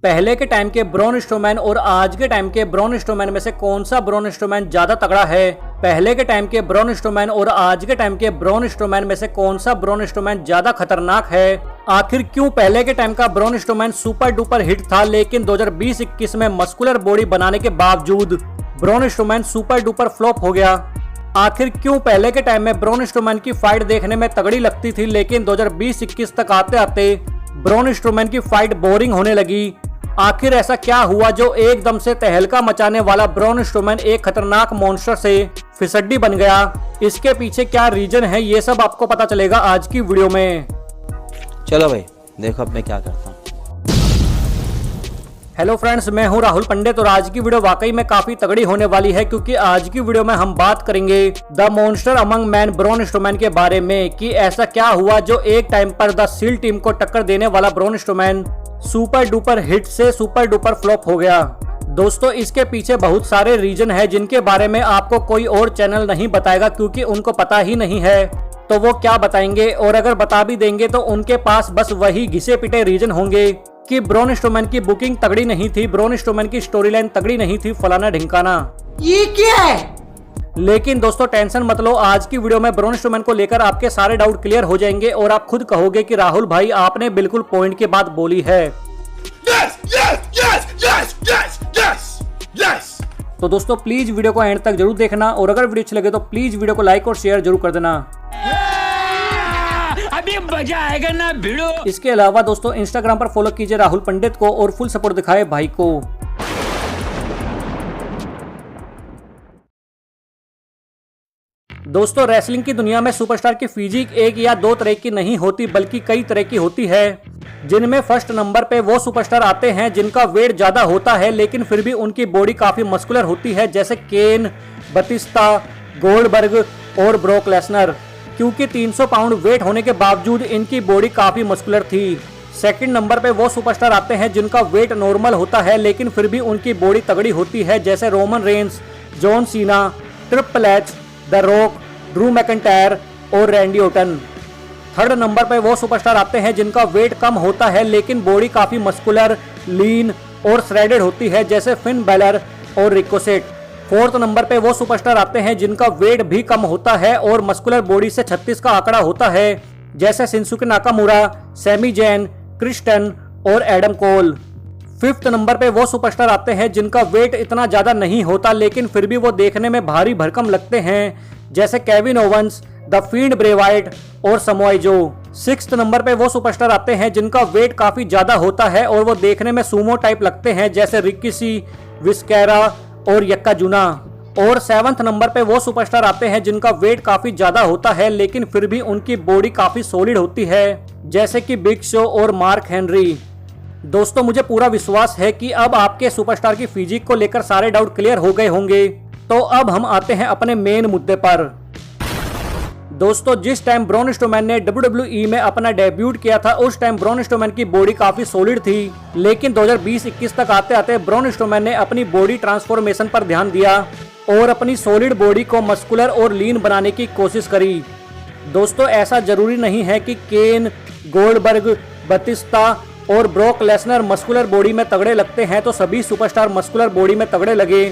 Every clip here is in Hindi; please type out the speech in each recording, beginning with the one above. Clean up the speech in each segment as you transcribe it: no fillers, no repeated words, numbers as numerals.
पहले के टाइम के ब्रॉन स्ट्रोमैन और आज के टाइम के ब्रॉन स्ट्रोमैन में से कौन सा ब्रॉन स्ट्रोमैन ज्यादा तगड़ा है? पहले के टाइम के ब्रॉन स्ट्रोमैन और आज के टाइम के ब्रॉन स्ट्रोमैन में से कौन सा ब्रॉन स्ट्रोमैन ज्यादा खतरनाक है? आखिर क्यों पहले के टाइम का Braun Strowman super duper hit था, लेकिन 2020-21 में मस्कुलर बॉडी बनाने के बावजूद Braun Strowman super duper flop हो गया? आखिर क्यों पहले के टाइम में ब्रॉन स्ट्रोमैन की फाइट देखने में तगड़ी लगती थी, लेकिन 2020-21 तक आते आते ब्रॉन स्ट्रोमैन की फाइट बोरिंग होने लगी? आखिर ऐसा क्या हुआ जो एकदम से तहलका मचाने वाला ब्रॉन स्ट्रोमैन एक खतरनाक मॉन्स्टर से फिसड्डी बन गया? इसके पीछे क्या रीजन है, ये सब आपको पता चलेगा आज की वीडियो में। चलो भाई देखो अब मैं क्या करता हूँ। हेलो फ्रेंड्स, मैं हूं राहुल पंडित और आज की वीडियो वाकई में काफी तगड़ी होने वाली है, क्योंकि आज की वीडियो में हम बात करेंगे the monster among man Braun Strowman के बारे में कि ऐसा क्या हुआ जो एक टाइम पर द सील टीम को टक्कर देने वाला Braun Strowman super duper hit से सुपर डुपर फ्लॉप हो गया। दोस्तों, इसके पीछे बहुत सारे रीजन है जिनके बारे में आपको कोई और चैनल नहीं बताएगा, क्योंकि उनको पता ही नहीं है। तो वो क्या बताएंगे, और अगर बता भी देंगे तो उनके पास बस वही घिसे पिटे रीजन होंगे कि ब्रॉन स्ट्रोमैन की बुकिंग तगड़ी नहीं थी, ब्रॉन स्ट्रोमैन की स्टोरी लाइन तगड़ी नहीं थी, फलाना ढिमकाना। ये क्या है? लेकिन दोस्तों टेंशन मत लो, आज की वीडियो में ब्रॉन स्ट्रोमैन को लेकर आपके सारे डाउट क्लियर हो जाएंगे और आप खुद कहोगे कि राहुल भाई आपने बिल्कुल पॉइंट की बात बोली है। Yes, yes, yes, yes, yes, yes, yes. तो दोस्तों प्लीज वीडियो को एंड तक जरूर देखना, और अगर वीडियो अच्छी लगे तो प्लीज वीडियो को लाइक और शेयर जरूर कर देना। अभी मजा आएगा ना भिड़ो। इसके अलावा दोस्तों इंस्टाग्राम पर फॉलो कीजिए राहुल पंडित को और फुल सपोर्ट दिखाए भाई को। दोस्तों रेसलिंग की दुनिया में सुपरस्टार की फिजिक एक या दो तरह की नहीं होती, बल्कि कई तरह की होती है, जिनमें फर्स्ट नंबर पे वो सुपरस्टार आते हैं जिनका वेट ज्यादा होता है लेकिन फिर भी उनकी बॉडी काफी मस्कुलर होती है, जैसे केन, बतिस्ता, गोल्डबर्ग और ब्रॉक लेसनर। क्योंकि 300 पाउंड वेट होने के बावजूद इनकी बॉडी काफी मस्कुलर थी। सेकंड नंबर पे वो सुपरस्टार आते हैं जिनका वेट नॉर्मल होता है लेकिन फिर भी उनकी बॉडी तगड़ी होती है, जैसे Roman Reigns, John Cena, triple H, the rock, Drew McIntyre और रैंडी ऑर्टन। थर्ड नंबर पे वो सुपरस्टार आते हैं जिनका वेट कम होता है लेकिन बॉडी काफी मस्कुलर, लीन और श्रेडेड होती है, जैसे फिन बैलर और रिकोसेट। फोर्थ नंबर पे वो सुपरस्टार आते हैं जिनका वेट भी कम होता है और मस्कुलर बॉडी से 36 का आंकड़ा होता है, जैसे Shinsuke Nakamura, Sami Zayn, Kristen और एडम कोल। फिफ्थ नंबर पे वो सुपरस्टार आते हैं जिनका वेट इतना ज्यादा नहीं होता लेकिन फिर भी वो देखने में भारी भरकम लगते हैं, जैसे Kevin Owens, the fiend Bray Wyatt और समोआ जो। सिक्स्थ नंबर पे वो सुपरस्टार आते हैं जिनका वेट काफी ज्यादा होता है और वो देखने में सूमो टाइप लगते हैं, जैसे रिक्की, विस्केरा और यक्काजुना। और सेवंथ नंबर पे वो सुपरस्टार आते हैं जिनका वेट काफी ज्यादा होता है लेकिन फिर भी उनकी बॉडी काफी सॉलिड होती है, जैसे कि बिग शो और मार्क हेनरी। दोस्तों मुझे पूरा विश्वास है कि अब आपके सुपरस्टार की फिजिक को लेकर सारे डाउट क्लियर हो गए होंगे। तो अब हम आते हैं अपने मेन मुद्दे पर। दोस्तों जिस टाइम ब्रॉन स्ट्रोमैन ने WWE में अपना डेब्यूट किया था, उस टाइम ब्रॉन स्ट्रोमैन की बॉडी काफी सॉलिड थी, लेकिन 2020-21 तक आते आते ब्रॉन स्ट्रोमैन ने अपनी बॉडी ट्रांसफॉर्मेशन पर ध्यान दिया और अपनी सॉलिड बॉडी को मस्कुलर और लीन बनाने की कोशिश करी। दोस्तों ऐसा जरूरी नहीं है कि केन, गोल्डबर्ग, बतिस्ता और ब्रॉक लेसनर मस्कुलर बॉडी में तगड़े लगते हैं तो सभी सुपरस्टार मस्कुलर बॉडी में तगड़े लगे।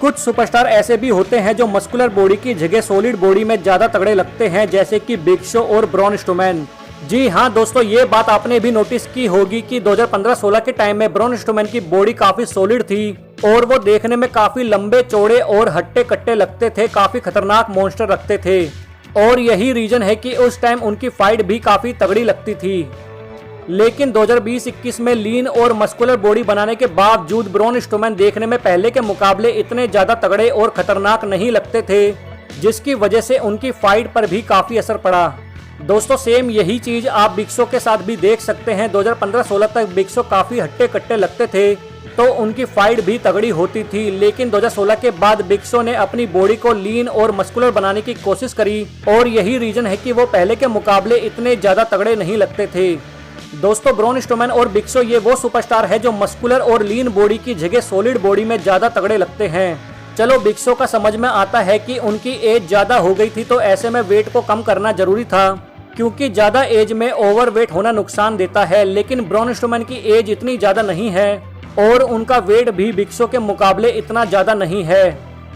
कुछ सुपरस्टार ऐसे भी होते हैं जो मस्कुलर बॉडी की जगह सॉलिड बॉडी में ज्यादा तगड़े लगते हैं, जैसे कि बिग शो और ब्रॉन स्ट्रोमैन। जी हाँ दोस्तों, ये बात आपने भी नोटिस की होगी कि 2015-16 के टाइम में ब्रॉन स्ट्रोमैन की बॉडी काफी सॉलिड थी और वो देखने में काफी लंबे चौड़े और हट्टे कट्टे लगते थे, काफी खतरनाक मॉन्स्टर लगते थे, और यही रीजन है कि उस टाइम उनकी फाइट भी काफी तगड़ी लगती थी। लेकिन 2020-21 में लीन और मस्कुलर बॉडी बनाने के बावजूद ब्रॉन स्ट्रोमैन देखने में पहले के मुकाबले इतने ज्यादा तगड़े और खतरनाक नहीं लगते थे, जिसकी वजह से उनकी फाइट पर भी काफी असर पड़ा। दोस्तों सेम यही चीज आप बिग शो के साथ भी देख सकते हैं। 2015-16 तक बिग शो काफी हट्टे कट्टे लगते थे तो उनकी फाइट भी तगड़ी होती थी, लेकिन 2016 के बाद बिग शो ने अपनी बॉडी को लीन और मस्कुलर बनाने की कोशिश करी और यही रीजन है कि वो पहले के मुकाबले इतने ज्यादा तगड़े नहीं लगते थे। दोस्तों ब्रॉन स्ट्रोमैन और बिग शो ये वो सुपरस्टार है जो मस्कुलर और लीन बॉडी की जगह सॉलिड बॉडी में ज्यादा तगड़े लगते हैं। चलो बिग शो का समझ में आता है कि उनकी एज ज्यादा हो गई थी तो ऐसे में वेट को कम करना जरूरी था, क्योंकि ज्यादा एज में ओवरवेट होना नुकसान देता है, लेकिन ब्रॉन स्ट्रोमैन की एज इतनी ज्यादा नहीं है और उनका वेट भी बिग शो के मुकाबले इतना ज्यादा नहीं है।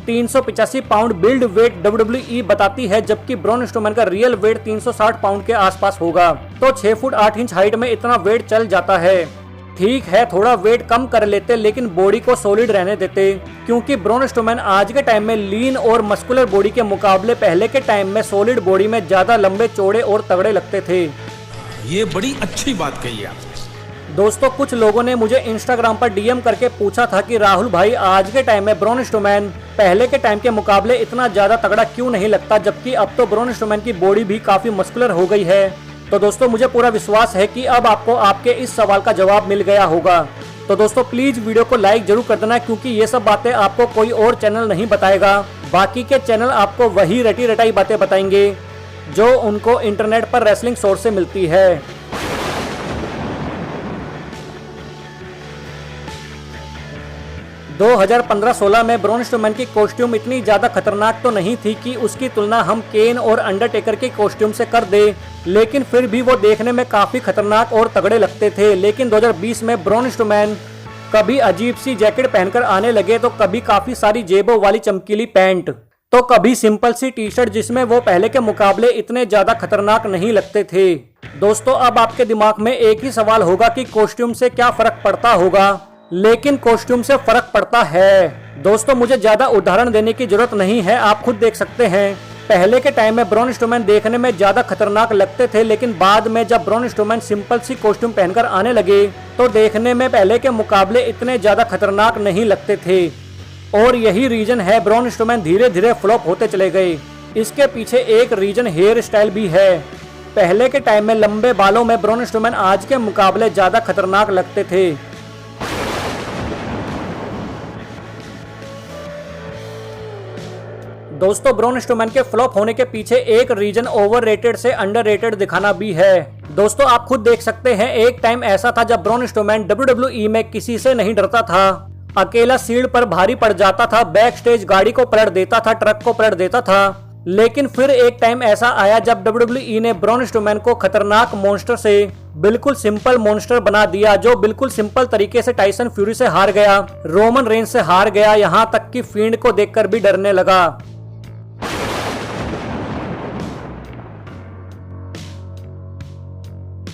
385 पाउंड बिल्ड वेट WWE बताती है, जबकि ब्रॉन स्ट्रोमैन का रियल वेट 360 पाउंड के आसपास होगा। तो 6 फुट 8 इंच हाइट में इतना वेट चल जाता है। ठीक है, थोड़ा वेट कम कर लेते लेकिन बॉडी को सॉलिड रहने देते, क्योंकि ब्रॉन स्ट्रोमैन आज के टाइम में लीन और मस्कुलर बॉडी के मुकाबले पहले के टाइम में सॉलिड बॉडी में ज्यादा लंबे चौड़े और तगड़े लगते थे। ये बड़ी अच्छी बात कही आपने। दोस्तों, कुछ लोगों ने मुझे इंस्टाग्राम पर डीएम करके पूछा था कि राहुल भाई, आज के टाइम में ब्रॉन स्ट्रोमैन पहले के टाइम के मुकाबले इतना ज्यादा तगड़ा क्यों नहीं लगता, जबकि अब तो ब्रॉन स्ट्रोमैन की बॉडी भी काफी मस्कुलर हो गई है। तो दोस्तों, मुझे पूरा विश्वास है कि अब आपको आपके इस सवाल का जवाब मिल गया होगा। तो दोस्तों, प्लीज वीडियो को लाइक जरूर कर देना, क्योंकि ये सब बातें आपको कोई और चैनल नहीं बताएगा। बाकी के चैनल आपको वही रटी रटाई बातें बताएंगे जो उनको इंटरनेट पर रेसलिंग सोर्स से मिलती है। 2015-16 में ब्रॉन स्ट्रोमैन की कॉस्ट्यूम इतनी ज्यादा खतरनाक तो नहीं थी कि उसकी तुलना हम केन और अंडरटेकर के कॉस्ट्यूम से कर दे, लेकिन फिर भी वो देखने में काफी खतरनाक और तगड़े लगते थे। लेकिन 2020 में ब्रॉन स्ट्रोमैन कभी अजीब सी जैकेट पहनकर आने लगे, तो कभी काफी सारी जेबों वाली चमकीली पैंट, तो कभी सिंपल सी टी शर्ट, जिसमें वो पहले के मुकाबले इतने ज्यादा खतरनाक नहीं लगते थे। दोस्तों, अब आपके दिमाग में एक ही सवाल होगा कि कॉस्ट्यूम से क्या फर्क पड़ता होगा, लेकिन कॉस्ट्यूम से फर्क पड़ता है। दोस्तों, मुझे ज्यादा उदाहरण देने की जरूरत नहीं है, आप खुद देख सकते हैं। पहले के टाइम में ब्रॉन स्ट्रोमैन देखने में ज्यादा खतरनाक लगते थे, लेकिन बाद में जब ब्रॉन स्ट्रोमैन सिंपल सी कॉस्ट्यूम पहनकर आने लगे, तो देखने में पहले के मुकाबले इतने ज्यादा खतरनाक नहीं लगते थे। और यही रीजन है ब्रॉन स्ट्रोमैन धीरे धीरे फ्लॉप होते चले गए। इसके पीछे एक रीजन हेयर स्टाइल भी है। पहले के टाइम में लंबे बालों में ब्रॉन स्ट्रोमैन आज के मुकाबले ज्यादा खतरनाक लगते थे। दोस्तों, ब्रॉन स्ट्रोमैन के फ्लॉप होने के पीछे एक रीजन ओवररेटेड से अंडररेटेड दिखाना भी है। दोस्तों, आप खुद देख सकते हैं, एक टाइम ऐसा था जब ब्रॉन स्ट्रोमैन WWE में किसी से नहीं डरता था। अकेला सीढ़ पर भारी पड़ जाता था, बैक स्टेज गाड़ी को पलट देता था, ट्रक को पलट देता था। लेकिन फिर एक टाइम ऐसा आया जब WWE ने ब्रॉन स्ट्रोमैन को खतरनाक मॉन्स्टर से बिल्कुल सिंपल मॉन्स्टर बना दिया, जो बिल्कुल सिंपल तरीके से टाइसन फ्यूरी से हार गया, रोमन रेंज से हार गया, यहां तक कि फील्ड को देखकर भी डरने लगा।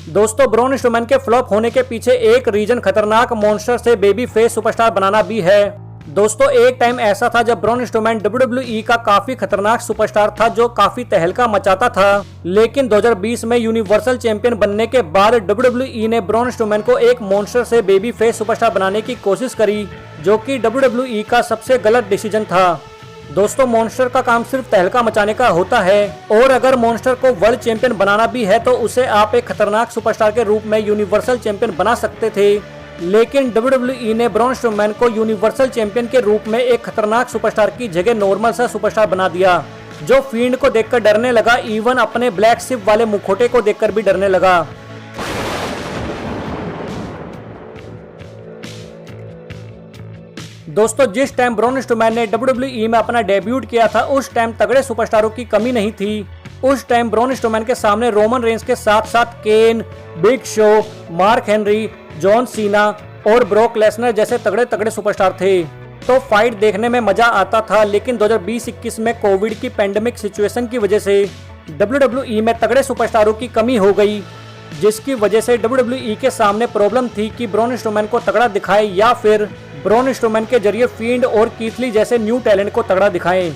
दोस्तों, ब्रॉन स्ट्रोमैन के फ्लॉप होने के पीछे एक रीजन खतरनाक मॉन्स्टर से बेबी फेस सुपरस्टार बनाना भी है। दोस्तों, एक टाइम ऐसा था जब ब्रॉन स्ट्रोमैन WWE का काफी खतरनाक सुपरस्टार था, जो काफी तहलका मचाता था। लेकिन 2020 में यूनिवर्सल चैंपियन बनने के बाद WWE ने ब्रॉन स्ट्रोमैन को एक मॉन्स्टर से बेबी फेस सुपरस्टार बनाने की कोशिश करी, जो कि WWE का सबसे गलत डिसीजन था। दोस्तों, मॉन्स्टर का काम सिर्फ तहलका मचाने का होता है, और अगर मॉन्स्टर को वर्ल्ड चैंपियन बनाना भी है तो उसे आप एक खतरनाक सुपरस्टार के रूप में यूनिवर्सल चैंपियन बना सकते थे। लेकिन WWE ने ब्रॉन स्ट्रोमैन को यूनिवर्सल चैंपियन के रूप में एक खतरनाक सुपरस्टार की जगह नॉर्मल सा सुपरस्टार बना दिया, जो फील्ड को देखकर डरने लगा, इवन अपने ब्लैक शिप वाले मुखौटे को देखकर भी डरने लगा। दोस्तों, जिस टाइम ब्रॉन स्ट्रोमैन ने WWE में अपना डेब्यूट किया था, उस टाइम तगड़े सुपरस्टारों की कमी नहीं थी। उस टाइम ब्रॉन स्ट्रोमैन के सामने रोमन रेंज के साथ साथ Kane, Big Show, Mark Henry, John Cena और ब्रॉक लेसनर जैसे तगड़े तगड़े सुपरस्टार थे। तो फाइट देखने में मजा आता था। लेकिन 2020-21 में कोविड की पैंडेमिक सिचुएशन की वजह से WWE में तगड़े सुपरस्टारों की कमी हो गई, जिसकी वजह से WWE के सामने प्रॉब्लम थी कि ब्रॉन स्ट्रोमैन को तगड़ा दिखाए या फिर ब्रॉन स्ट्रोमैन के जरिए फील्ड और कीथ ली जैसे न्यू टैलेंट को तगड़ा दिखाएं।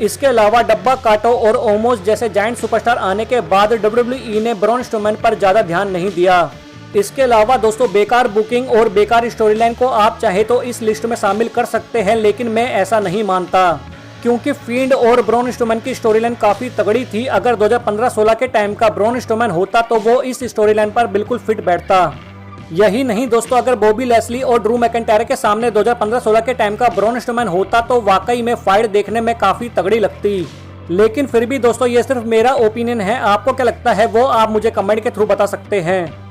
इसके अलावा डब्बा काटो और ओमोस जैसे जायंट सुपरस्टार आने के बाद WWE ने ब्रॉन स्ट्रोमैन पर ज्यादा ध्यान नहीं दिया। इसके अलावा दोस्तों, बेकार बुकिंग और बेकार स्टोरीलाइन को आप चाहे तो इस लिस्ट में शामिल कर सकते हैं, लेकिन मैं ऐसा नहीं मानता, क्योंकि फील्ड और ब्रॉन स्ट्रोमैन की स्टोरीलाइन काफी तगड़ी थी। अगर 2015-16 के टाइम का ब्रॉन स्ट्रोमैन होता तो वो इस स्टोरीलाइन पर बिल्कुल फिट बैठता। यही नहीं दोस्तों, अगर बॉबी लेस्ली और ड्रू मैकिंटायर के सामने 2015-16 के टाइम का ब्रॉन स्ट्रोमैन होता तो वाकई में फाइट देखने में काफी तगड़ी लगती। लेकिन फिर भी दोस्तों, ये सिर्फ मेरा ओपिनियन है, आपको क्या लगता है वो आप मुझे कमेंट के थ्रू बता सकते हैं।